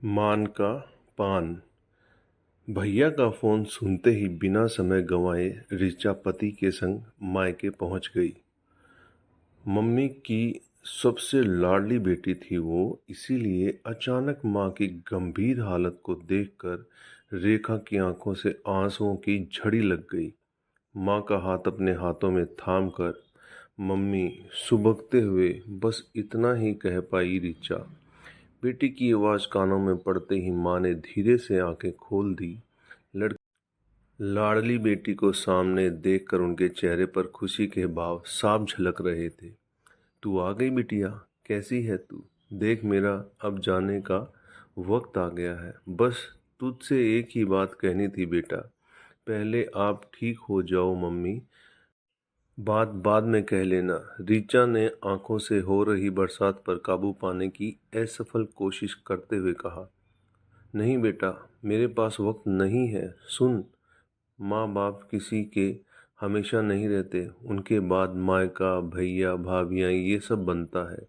मान का पान। भैया का फोन सुनते ही बिना समय गंवाए ऋचा पति के संग मायके पहुंच गई। मम्मी की सबसे लाडली बेटी थी वो, इसीलिए अचानक माँ की गंभीर हालत को देखकर रेखा की आंखों से आंसुओं की झड़ी लग गई। माँ का हाथ अपने हाथों में थाम कर मम्मी सुबकते हुए बस इतना ही कह पाई ऋचा। बेटी की आवाज़ कानों में पड़ते ही माँ ने धीरे से आंखें खोल दी। लाडली बेटी को सामने देखकर उनके चेहरे पर खुशी के भाव साफ झलक रहे थे। तू आ गई बिटिया, कैसी है तू? देख मेरा अब जाने का वक्त आ गया है। बस तुझसे एक ही बात कहनी थी बेटा, पहले आप ठीक हो जाओ मम्मी, बात बाद में कह लेना। ऋचा ने आंखों से हो रही बरसात पर काबू पाने की असफल कोशिश करते हुए कहा, नहीं बेटा, मेरे पास वक्त नहीं है। सुन, माँ बाप किसी के हमेशा नहीं रहते, उनके बाद मायका, भैया, भाभियाँ ये सब बनता है।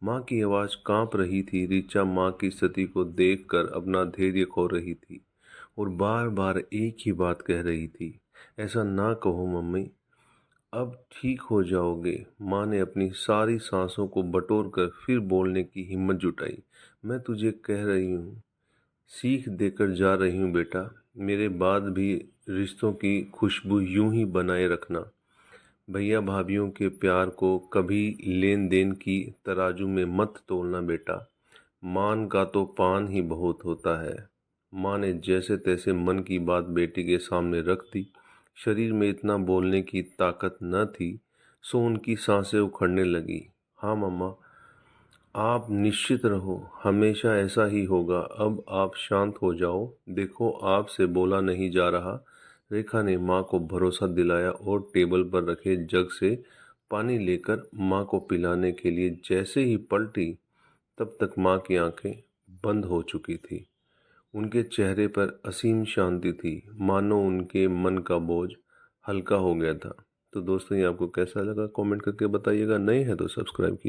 माँ की आवाज़ कांप रही थी। ऋचा माँ की स्थिति को देखकर अपना धैर्य खो रही थी और बार बार एक ही बात कह रही थी, ऐसा ना कहो मम्मी, अब ठीक हो जाओगे। माँ ने अपनी सारी सांसों को बटोरकर फिर बोलने की हिम्मत जुटाई। मैं तुझे कह रही हूँ, सीख देकर जा रही हूँ बेटा, मेरे बाद भी रिश्तों की खुशबू यूं ही बनाए रखना। भैया भाभियों के प्यार को कभी लेन देन की तराजू में मत तोलना बेटा, मान का तो पान ही बहुत होता है। माँ ने जैसे तैसे मन की बात बेटी के सामने रख दी। शरीर में इतना बोलने की ताकत न थी, सो उनकी सांसें उखड़ने लगी। हाँ मम्मा, आप निश्चित रहो, हमेशा ऐसा ही होगा। अब आप शांत हो जाओ, देखो आपसे बोला नहीं जा रहा। रेखा ने माँ को भरोसा दिलाया और टेबल पर रखे जग से पानी लेकर माँ को पिलाने के लिए जैसे ही पलटी, तब तक माँ की आंखें बंद हो चुकी थी। उनके चेहरे पर असीम शांति थी, मानो उनके मन का बोझ हल्का हो गया था। तो दोस्तों, ये आपको कैसा लगा कमेंट करके बताइएगा। नए हैं तो सब्सक्राइब कीजिए।